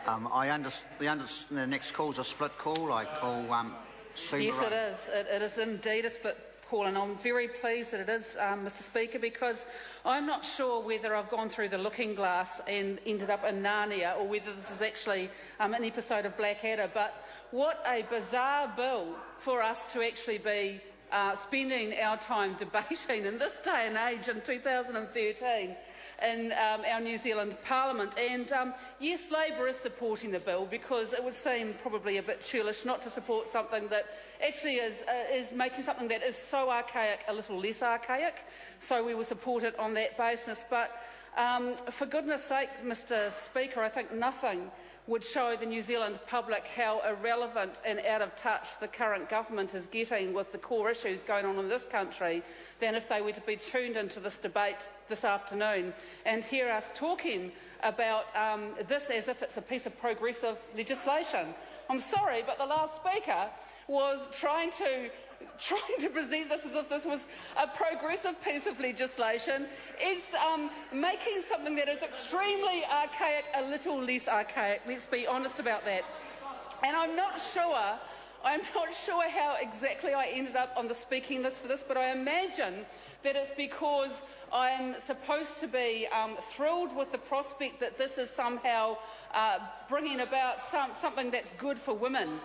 The next call is a split call. I call Sue. Yes, it is. It is indeed a split call, and I'm very pleased that it is, Mr. Speaker, because I'm not sure whether I've gone through the looking glass and ended up in Narnia, or whether this is actually an episode of Blackadder. But what a bizarre bill for us to actually be spending our time debating in this day and age in 2013 in our New Zealand Parliament. And yes, Labour is supporting the bill because it would seem probably a bit churlish not to support something that actually is making something that is so archaic a little less archaic. So we will support it on that basis. But for goodness sake, Mr. Speaker, I think nothing would show the New Zealand public how irrelevant and out of touch the current government is getting with the core issues going on in this country than if they were to be tuned into this debate this afternoon and hear us talking about this as if it's a piece of progressive legislation. I'm sorry, but the last speaker was trying to present this as if this was a progressive piece of legislation. It's making something that is extremely archaic a little less archaic. Let's be honest about that. And I'm not sure how exactly I ended up on the speaking list for this, but I imagine that it's because I'm supposed to be thrilled with the prospect that this is somehow bringing about something that's good for women.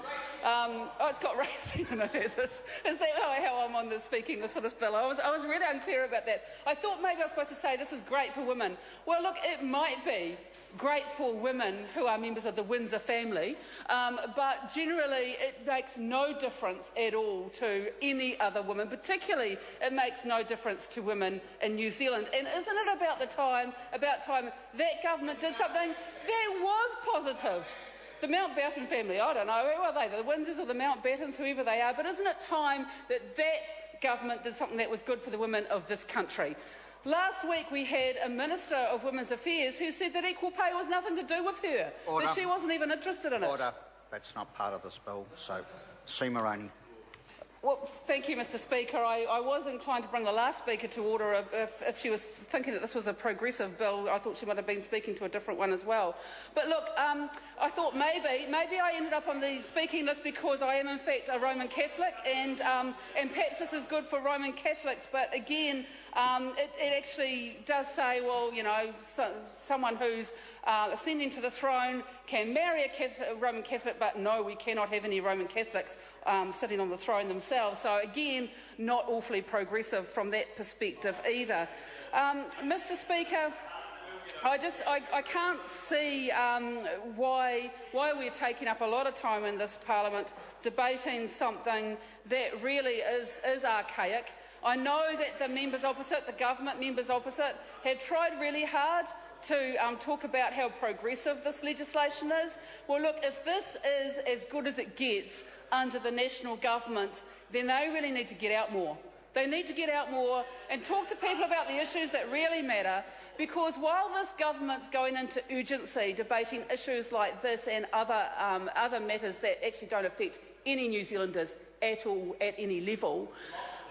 Oh, it's got racing in it, has it? Is that how I'm on the speaking list for this bill? I was really unclear about that. I thought maybe I was supposed to say this is great for women. Well, look, it might be great for women who are members of the Windsor family, but generally it makes no difference at all to any other woman. Particularly, it makes no difference to women in New Zealand. And isn't it about time that government did something that was positive? The Mountbatten family, I don't know, who are they? The Windsors or the Mountbattens, whoever they are, but isn't it time that government did something that was good for the women of this country? Last week we had a Minister of Women's Affairs who said that equal pay was nothing to do with her, that she wasn't even interested in it. Order. That's not part of this bill, so Sue Moroney. Well, thank you, Mr. Speaker. I was inclined to bring the last speaker to order if she was thinking that this was a progressive bill. I thought she might have been speaking to a different one as well. But look, I thought maybe I ended up on the speaking list because I am in fact a Roman Catholic, and perhaps this is good for Roman Catholics. But again, it actually does say, well, you know, someone who's ascending to the throne can marry a Roman Catholic, but no, we cannot have any Roman Catholics sitting on the throne themselves. So again, not awfully progressive from that perspective either. Mr. Speaker, I can't see why we're taking up a lot of time in this Parliament debating something that really is archaic. I know that the members opposite, the government members opposite, have tried really hard to talk about how progressive this legislation is. Well, look, if this is as good as it gets under the national government, then they really need to get out more. They need to get out more and talk to people about the issues that really matter, because while this government's going into urgency debating issues like this and other matters that actually don't affect any New Zealanders at all at any level,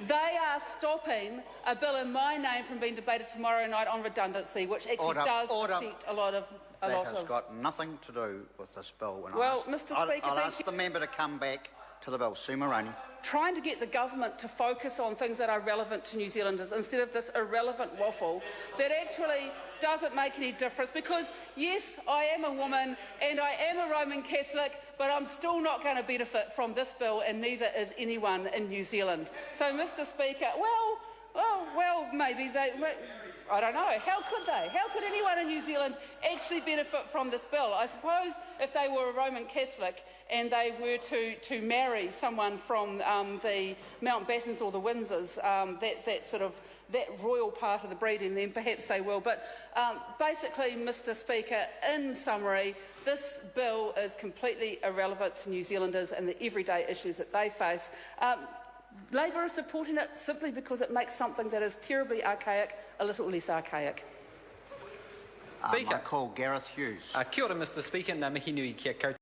they are stopping a bill in my name from being debated tomorrow night on redundancy, which actually does affect a lot of... That has got nothing to do with this bill. Well, Mr. Speaker, I'll ask the member to come back to the bill. Sue Moroney. Trying to get the government to focus on things that are relevant to New Zealanders instead of this irrelevant waffle that actually doesn't make any difference, because yes, I am a woman and I am a Roman Catholic, but I'm still not going to benefit from this bill, and neither is anyone in New Zealand. So, Mr. Speaker, well, maybe they... I don't know. How could they? How could anyone in New Zealand actually benefit from this bill? I suppose if they were a Roman Catholic and they were to marry someone from the Mountbattens or the Windsors, that royal part of the breeding, then perhaps they will. But basically, Mr. Speaker, in summary, this bill is completely irrelevant to New Zealanders and the everyday issues that they face. Labour is supporting it simply because it makes something that is terribly archaic a little less archaic. I call Gareth Hughes. Kia ora, Mr. Speaker. Ngā mihi nui kia koutou.